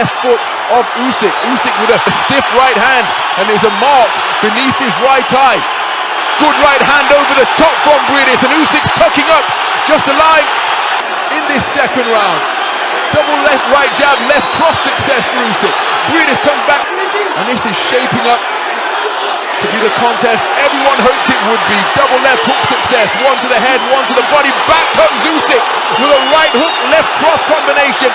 left foot of Usyk. Usyk with a stiff right hand, and there's a mark beneath his right eye. Good right hand over the top from Briedis, and Usyk's tucking up just a line in this second round. Double left, right jab, left cross success for Usyk. Briedis comes back, and this is shaping up to be the contest everyone hoped it would be. Double left hook success, one to the head, one to the body. Back comes Usyk with a right hook, left cross combination.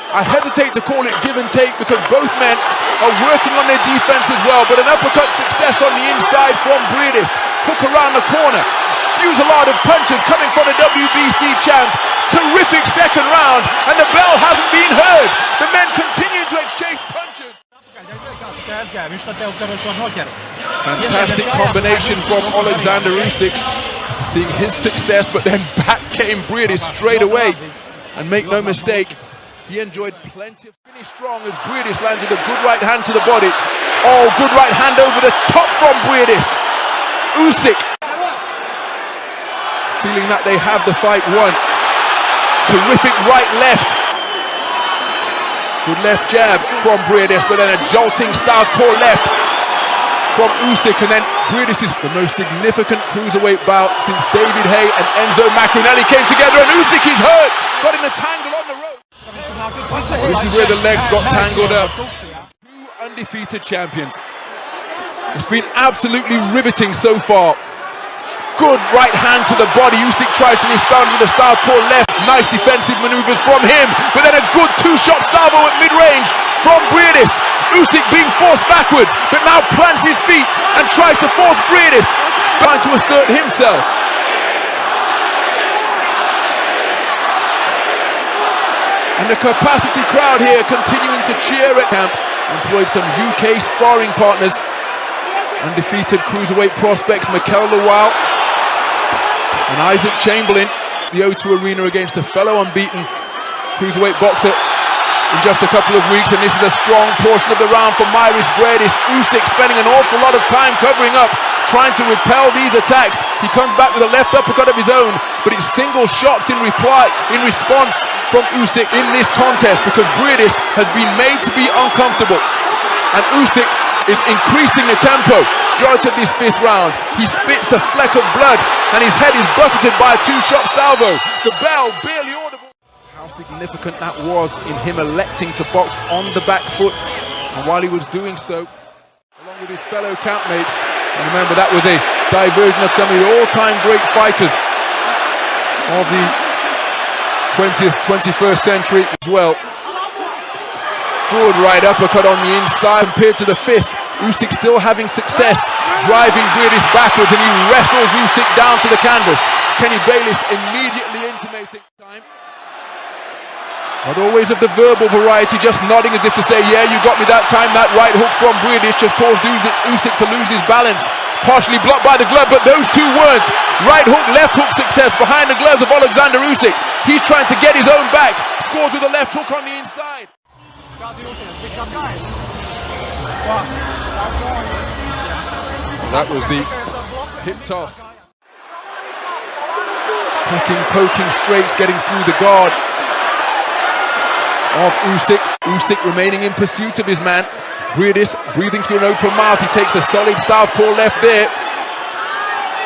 I hesitate to call it give and take because both men are working on their defense as well, but an uppercut success on the inside from Briedis. Hook around the corner. Fusillade of punches coming from the WBC champ. Terrific second round, and the bell hasn't been heard. The men continue to exchange punches. Fantastic combination from Oleksander Usyk, seeing his success, but then back came Briedis straight away. And make no mistake, he enjoyed plenty of finish strong as Briedis landed a good right hand to the body. Oh, good right hand over the top from Briedis. Usyk feeling that they have the fight won. Terrific right left. Good left jab from Briedis, but then a jolting southpaw left from Usyk, and then Briedis is the most significant cruiserweight bout since David Haye and Enzo Macronelli came together, and Usyk is hurt, got in a tangle on the road. This is where the legs got tangled up. Two undefeated champions. It's been absolutely riveting so far. Good right hand to the body. Usyk tries to respond with a southpaw left. Nice defensive maneuvers from him, but then a good two-shot salvo at mid-range from Briedis. Usyk being forced backwards, but now plants his feet and tries to force Briedis, trying to assert himself. And the capacity crowd here continuing to cheer at camp. Employed some UK sparring partners. Undefeated cruiserweight prospects Mikel Lawal and Isaac Chamberlain. The O2 Arena against a fellow unbeaten cruiserweight boxer in just a couple of weeks, and this is a strong portion of the round for Mairis Briedis. Usyk spending an awful lot of time covering up, trying to repel these attacks. He comes back with a left uppercut of his own, but it's single shots in response from Usyk in this contest, because Briedis has been made to be uncomfortable, and Usyk is increasing the tempo. Majority of this fifth round, he spits a fleck of blood, and his head is buffeted by a two-shot salvo. The bell barely audible. How significant that was in him electing to box on the back foot, and while he was doing so, along with his fellow campmates, and remember that was a diversion of some of the all-time great fighters of the 20th, 21st century as well. Good right uppercut on the inside. Compared to the fifth, Usyk still having success driving Briedis backwards, and he wrestles Usyk down to the canvas. Kenny Bayless immediately intimating time. Not always of the verbal variety, just nodding as if to say, yeah, you got me that time. That right hook from Briedis just caused Usyk to lose his balance. Partially blocked by the glove, but those two words, right hook, left hook success behind the gloves of Oleksander Usyk. He's trying to get his own back. Scores with a left hook on the inside. That was the hip toss. Picking, poking straights, getting through the guard of Usyk. Usyk remaining in pursuit of his man. Briedis breathing through an open mouth. He takes a solid southpaw left there.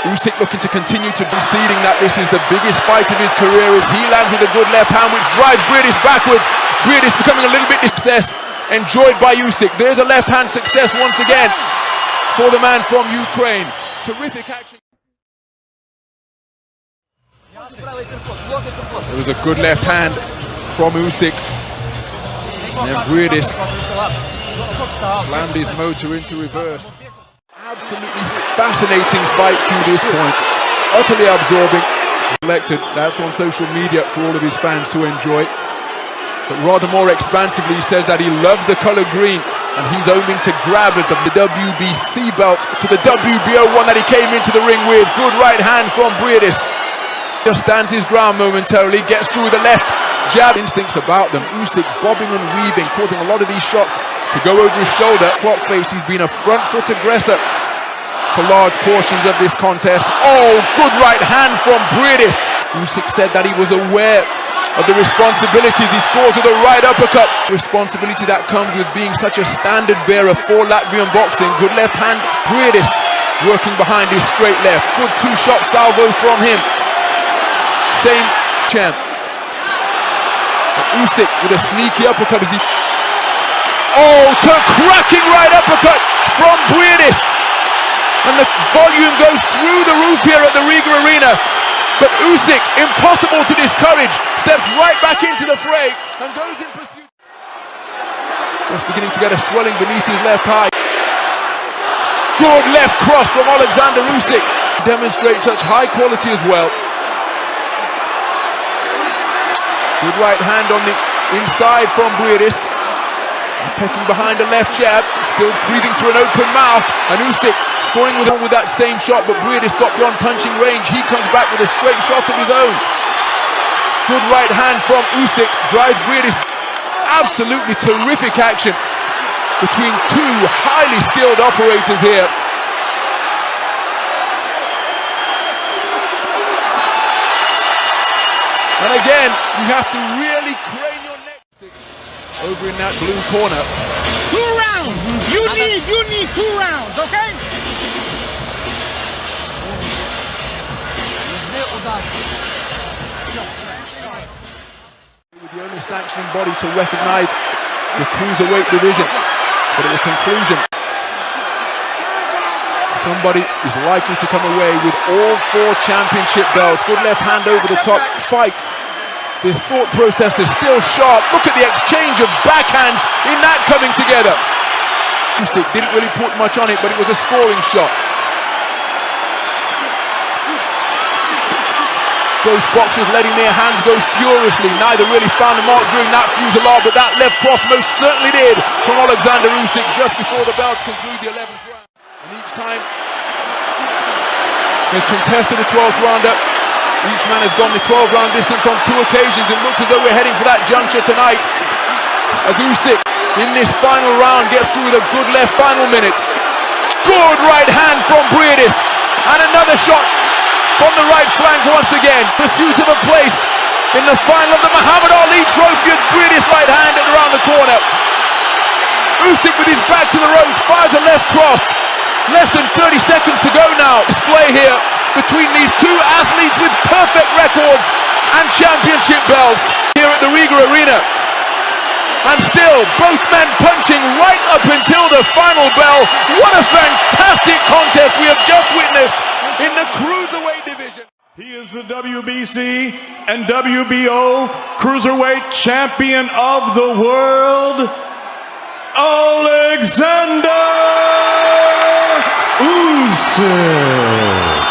Usyk looking to continue to conceding that this is the biggest fight of his career as he lands with a good left hand which drives Briedis backwards. Briedis becoming a little bit success enjoyed by Usyk. There's a left hand success once again for the man from Ukraine. Terrific action. There was a good left hand from Usyk. And then Briedis slammed his motor into reverse. Absolutely fascinating fight to this point. Utterly absorbing. Elected, that's on social media for all of his fans to enjoy. But rather more expansively, he says that he loves the color green, and he's aiming to grab at the WBC belt to the WBO one that he came into the ring with. Good right hand from Briedis. Just stands his ground momentarily, gets through the left jab. Instincts about them. Usyk bobbing and weaving, causing a lot of these shots to go over his shoulder. Clock face, he's been a front foot aggressor for large portions of this contest. Oh, good right hand from Briedis. Usyk said that he was aware of the responsibilities. He scores with a right uppercut. Responsibility that comes with being such a standard bearer for Latvian boxing. Good left hand, Briedis working behind his straight left. Good two-shot salvo from him. Same champ. Usyk with a sneaky uppercut as he... Oh, cracking right uppercut from Briedis. And the volume goes through the roof here at the Riga arena. But Usyk, impossible to discourage, steps right back into the fray and goes in pursuit. Just beginning to get a swelling beneath his left eye. Good left cross from Oleksander Usyk. Demonstrates such high quality as well. Good right hand on the inside from Briedis. Pecking behind a left jab, still breathing through an open mouth. And Usyk scoring with that same shot, but Briedis got beyond punching range. He comes back with a straight shot of his own. Good right hand from Usyk drives Briedis. Absolutely terrific action between two highly skilled operators here. And again, you have to really crane your neck. Over in that blue corner. 2 rounds! You need 2 rounds, okay? With the only sanctioning body to recognize the cruiserweight division. But at the conclusion, somebody is likely to come away with all 4 championship belts. Good left hand over the top. Fight. The thought process is still sharp. Look at the exchange of backhands in that coming together. Usyk didn't really put much on it, but it was a scoring shot. Both boxers letting their hands go furiously. Neither really found a mark during that fusillade, but that left cross most certainly did from Oleksander Usyk just before the belts conclude the 11th round. And each time they've contested the 12th rounder, each man has gone the 12-round distance on 2 occasions. It looks as though we're heading for that juncture tonight. As Usyk, in this final round, gets through with a good left final minute. Good right hand from Briedis. And another shot from the right flank once again. Pursuit of a place in the final of the Muhammad Ali Trophy with Briedis right hand around the corner. Usyk with his back to the ropes fires a left cross. Less than 30 seconds to go now. Display here between these 2 athletes with perfect records and championship belts here at the Riga arena. And still, both men punching right up until the final bell. What a fantastic contest we have just witnessed in the cruiserweight division. He is the WBC and WBO cruiserweight champion of the world, Oleksander Usyk.